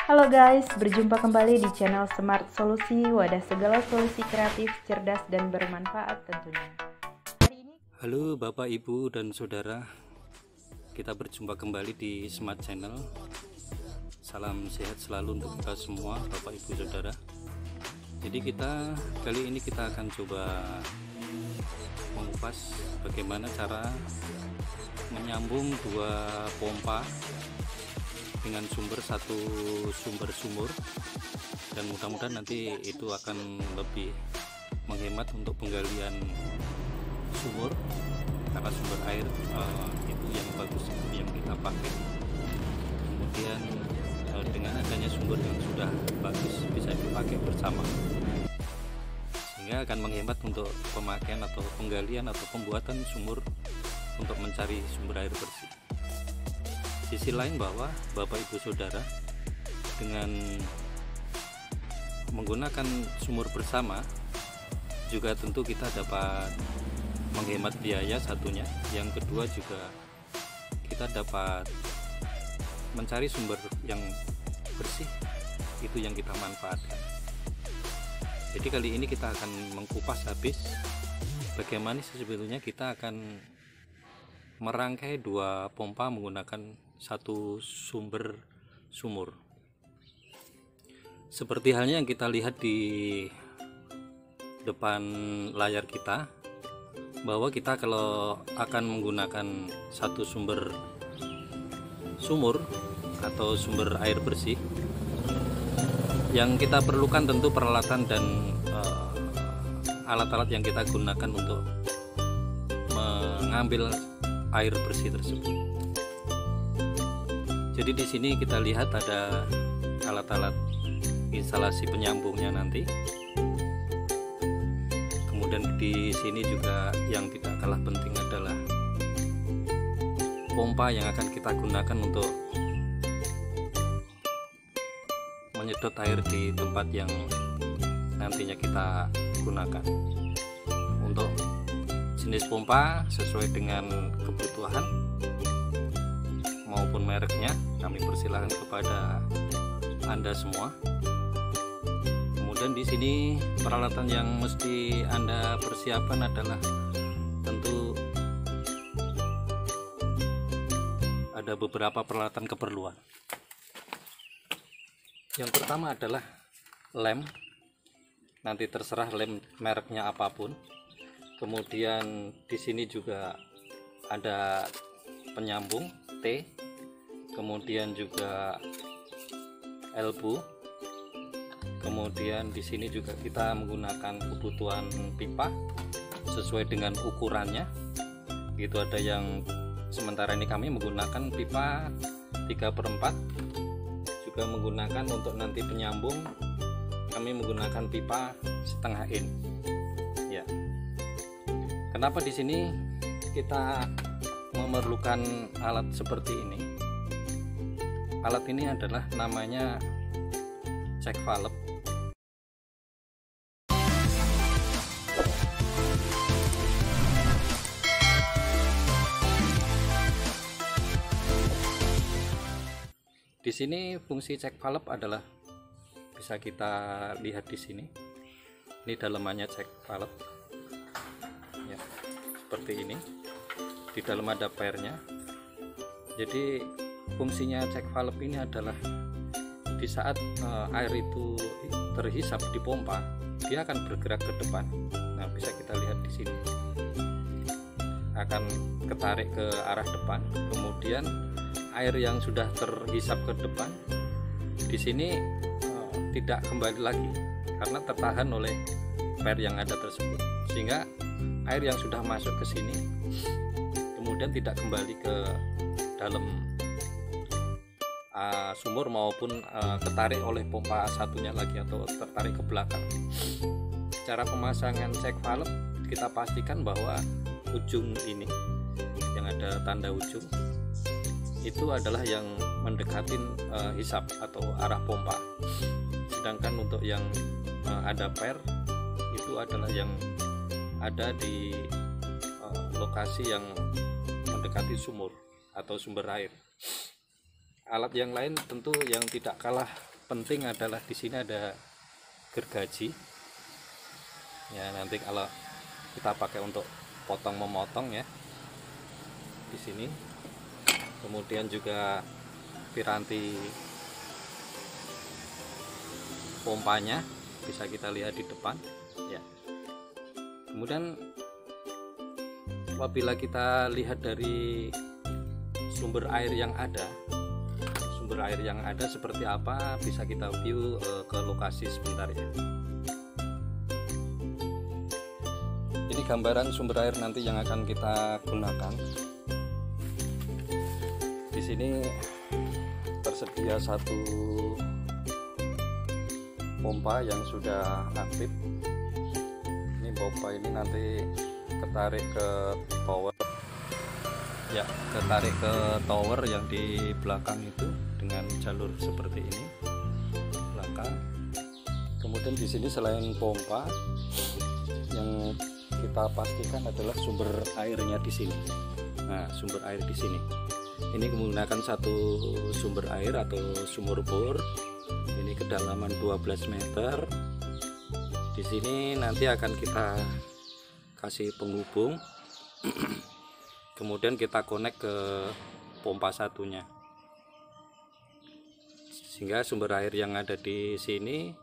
Halo guys, berjumpa kembali di channel Smart Solusi, wadah segala solusi kreatif, cerdas, dan bermanfaat tentunya. Halo Bapak, Ibu, dan Saudara, kita berjumpa kembali di Smart Channel. Salam sehat selalu untuk kita semua, Bapak, Ibu, Saudara. Jadi kali ini kita akan coba mengupas bagaimana cara menyambung dua pompa dengan satu sumur, dan mudah-mudahan nanti itu akan lebih menghemat untuk penggalian sumur, karena sumber air itu yang bagus yang kita pakai. Kemudian dengan adanya sumber yang sudah bagus bisa dipakai bersama, sehingga akan menghemat untuk pemakaian atau penggalian atau pembuatan sumur untuk mencari sumber air bersih. Sisi lain bahwa Bapak, Ibu, Saudara, dengan menggunakan sumur bersama juga tentu kita dapat menghemat biaya satunya. Yang kedua juga kita dapat mencari sumber yang bersih, itu yang kita manfaatkan. Jadi kali ini kita akan mengkupas habis bagaimana sebetulnya kita akan merangkai dua pompa menggunakan satu sumur. Seperti halnya yang kita lihat di depan layar kita, bahwa kita kalau akan menggunakan satu sumur atau sumber air bersih, yang kita perlukan tentu peralatan dan alat-alat yang kita gunakan untuk mengambil air bersih tersebut. Jadi di sini kita lihat ada alat-alat instalasi penyambungnya nanti. Kemudian di sini juga yang tidak kalah penting adalah pompa yang akan kita gunakan untuk menyedot air di tempat yang nantinya kita gunakan. Untuk jenis pompa sesuai dengan kebutuhan maupun mereknya kami persilahkan kepada Anda semua. Kemudian di sini peralatan yang mesti Anda persiapkan adalah tentu ada beberapa peralatan keperluan. Yang pertama adalah lem, nanti terserah lem mereknya apapun. Kemudian di sini juga ada penyambung T, kemudian juga elbow. Kemudian di sini juga kita menggunakan kebutuhan pipa sesuai dengan ukurannya. Itu ada yang sementara ini kami menggunakan pipa 3/4, juga menggunakan untuk nanti penyambung kami menggunakan pipa setengah in. Ya. Kenapa di sini kita memerlukan alat seperti ini? Alat ini adalah namanya check valve. Di sini fungsi check valve adalah bisa kita lihat di sini. Ini dalamannya check valve. Ya, seperti ini. Di dalam ada pairnya. Jadi fungsinya check valve ini adalah di saat air itu terhisap di pompa, dia akan bergerak ke depan. Nah, bisa kita lihat di sini. Akan ketarik ke arah depan. Kemudian air yang sudah terhisap ke depan di sini tidak kembali lagi karena tertahan oleh pair yang ada tersebut, sehingga air yang sudah masuk ke sini kemudian tidak kembali ke dalam sumur maupun ketarik oleh pompa satunya lagi atau tertarik ke belakang. Cara pemasangan check valve kita pastikan bahwa ujung ini yang ada tanda ujung itu adalah yang mendekatin hisap atau arah pompa, sedangkan untuk yang ada pair itu adalah yang ada di lokasi yang mendekati sumur atau sumber air. Alat yang lain tentu yang tidak kalah penting adalah di sini ada gergaji ya, nanti kalau kita pakai untuk potong memotong ya di sini. Kemudian juga piranti pompanya bisa kita lihat di depan ya. Kemudian apabila kita lihat dari sumber air yang ada seperti apa, bisa kita view ke lokasi sebentar ya. Ini gambaran sumber air nanti yang akan kita gunakan. Di sini tersedia satu pompa yang sudah aktif. Ini pompa ini nanti ketarik ke tower ya, ketarik ke tower yang di belakang itu dengan jalur seperti ini belakang. Kemudian di sini selain pompa, yang kita pastikan adalah sumber airnya di sini. Nah, sumber air di sini ini menggunakan satu sumber air atau sumur bor. Ini kedalaman 12 meter. Di sini nanti akan kita kasih penghubung. Kemudian kita connect ke pompa satunya, sehingga sumber air yang ada di sini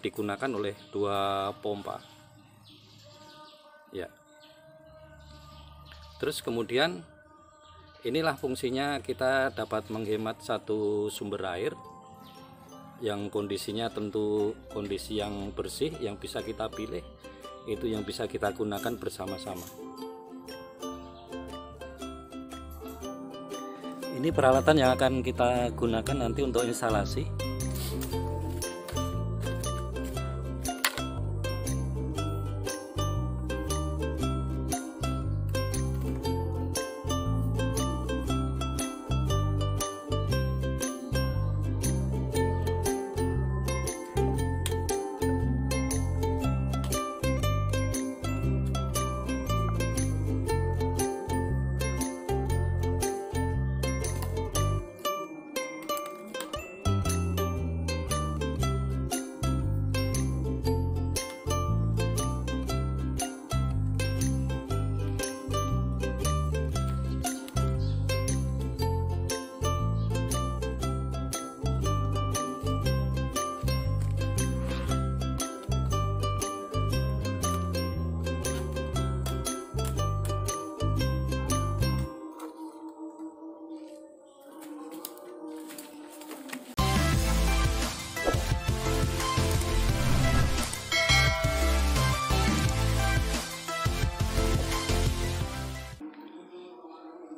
digunakan oleh dua pompa ya. Terus kemudian inilah fungsinya, kita dapat menghemat satu sumber air yang kondisinya tentu kondisi yang bersih, yang bisa kita pilih, itu yang bisa kita gunakan bersama-sama. Ini peralatan yang akan kita gunakan nanti untuk instalasi.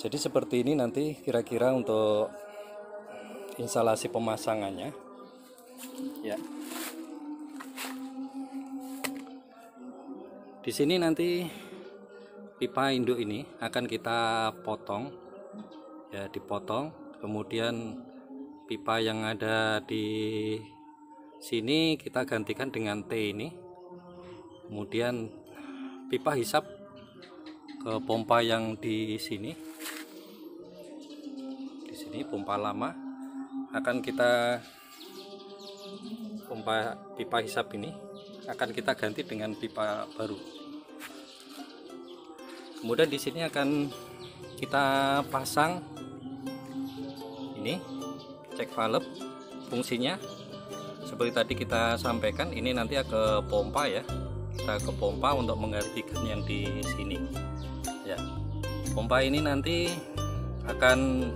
Jadi seperti ini nanti kira-kira untuk instalasi pemasangannya ya. Di sini nanti pipa induk ini akan kita potong ya, dipotong. Kemudian pipa yang ada di sini kita gantikan dengan T ini. Kemudian pipa hisap ke pompa yang di sini. Pompa lama akan kita, pompa pipa hisap ini akan kita ganti dengan pipa baru. Kemudian di sini akan kita pasang ini cek valve. Fungsinya seperti tadi kita sampaikan, ini nanti ke pompa ya, kita ke pompa untuk menggantikan yang di sini ya. Pompa ini nanti akan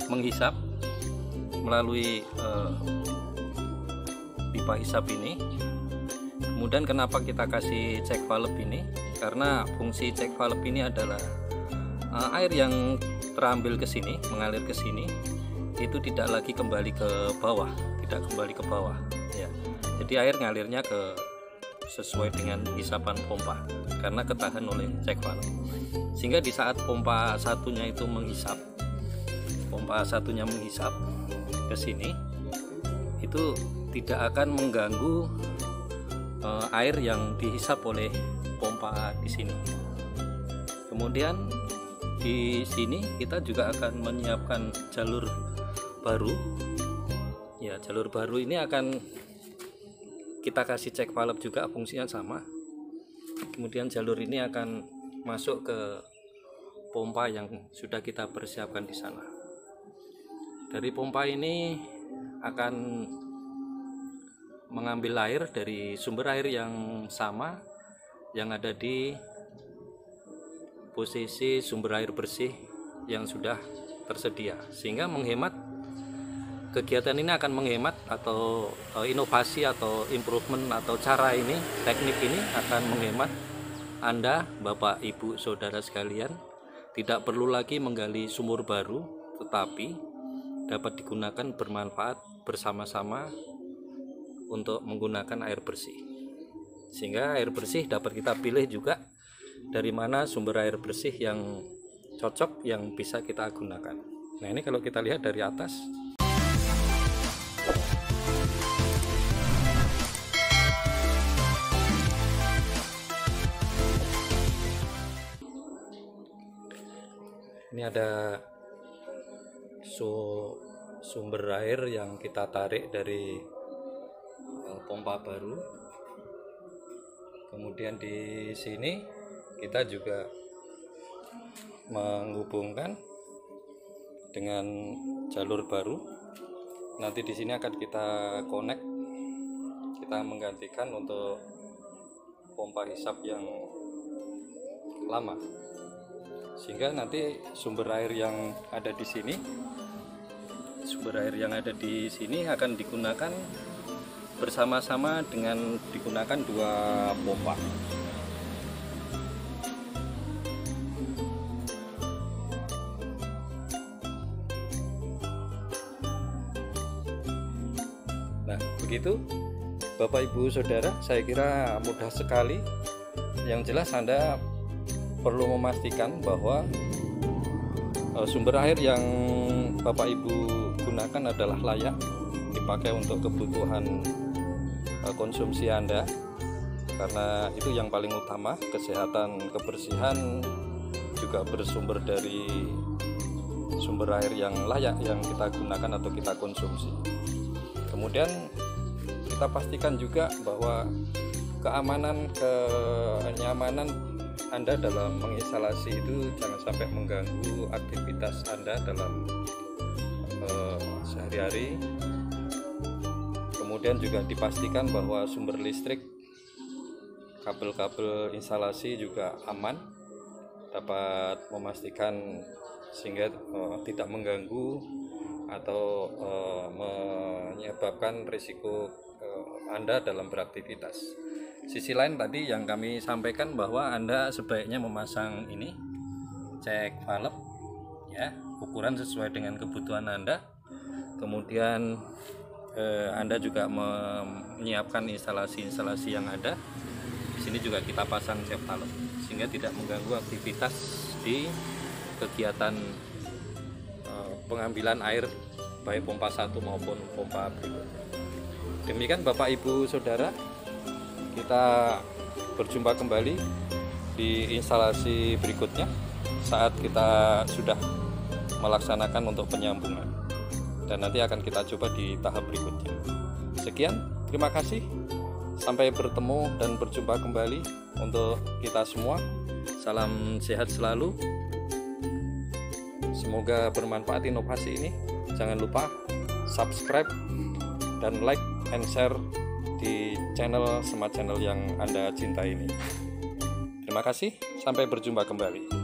menghisap melalui pipa hisap ini. Kemudian kenapa kita kasih cek valve ini? Karena fungsi cek valve ini adalah air yang terambil ke sini, mengalir ke sini, itu tidak lagi kembali ke bawah, tidak kembali ke bawah ya. Jadi air ngalirnya ke sesuai dengan hisapan pompa karena ketahan oleh cek valve. Sehingga di saat pompa satunya itu menghisap, ke sini, itu tidak akan mengganggu air yang dihisap oleh pompa di sini. Kemudian di sini kita juga akan menyiapkan jalur baru Ya, jalur baru ini akan kita kasih cek valve juga, fungsinya sama. Kemudian jalur ini akan masuk ke pompa yang sudah kita persiapkan di sana. Dari pompa ini akan mengambil air dari sumber air yang sama yang ada di posisi sumber air bersih yang sudah tersedia, sehingga menghemat. Kegiatan ini akan menghemat, atau inovasi atau improvement atau cara ini, teknik ini akan menghemat Anda, Bapak, Ibu, Saudara sekalian, tidak perlu lagi menggali sumur baru, tetapi dapat digunakan bermanfaat bersama-sama untuk menggunakan air bersih. Sehingga air bersih dapat kita pilih juga dari mana sumber air bersih yang cocok yang bisa kita gunakan. Nah, ini kalau kita lihat dari atas, ini ada sumber air yang kita tarik dari pompa baru. Kemudian di sini kita juga menghubungkan dengan jalur baru. Nanti di sini akan kita connect, kita menggantikan untuk pompa hisap yang lama, sehingga nanti sumber air yang ada di sini, akan digunakan bersama-sama dengan digunakan dua pompa. Nah, begitu Bapak, Ibu, Saudara, saya kira mudah sekali. Yang jelas Anda perlu memastikan bahwa sumber air yang Bapak Ibu gunakan adalah layak dipakai untuk kebutuhan konsumsi Anda, karena itu yang paling utama. Kesehatan, kebersihan juga bersumber dari sumber air yang layak yang kita gunakan atau kita konsumsi. Kemudian kita pastikan juga bahwa keamanan, kenyamanan Anda dalam menginstalasi itu jangan sampai mengganggu aktivitas Anda dalam sehari-hari. Kemudian juga dipastikan bahwa sumber listrik, kabel-kabel instalasi juga aman, dapat memastikan sehingga tidak mengganggu atau menyebabkan risiko Anda dalam beraktivitas. Sisi lain tadi yang kami sampaikan bahwa Anda sebaiknya memasang ini, cek valve ya, ukuran sesuai dengan kebutuhan Anda. Kemudian Anda juga menyiapkan instalasi-instalasi yang ada. Di sini juga kita pasang cek valve sehingga tidak mengganggu aktivitas di kegiatan pengambilan air baik pompa 1 maupun pompa berikutnya. Demikian Bapak, Ibu, Saudara, kita berjumpa kembali di instalasi berikutnya saat kita sudah melaksanakan untuk penyambungan, dan nanti akan kita coba di tahap berikutnya. Sekian, terima kasih, sampai bertemu dan berjumpa kembali untuk kita semua. Salam sehat selalu, semoga bermanfaat inovasi ini. Jangan lupa subscribe dan like and share di channel Smart Channel yang Anda cintai ini. Terima kasih, sampai berjumpa kembali.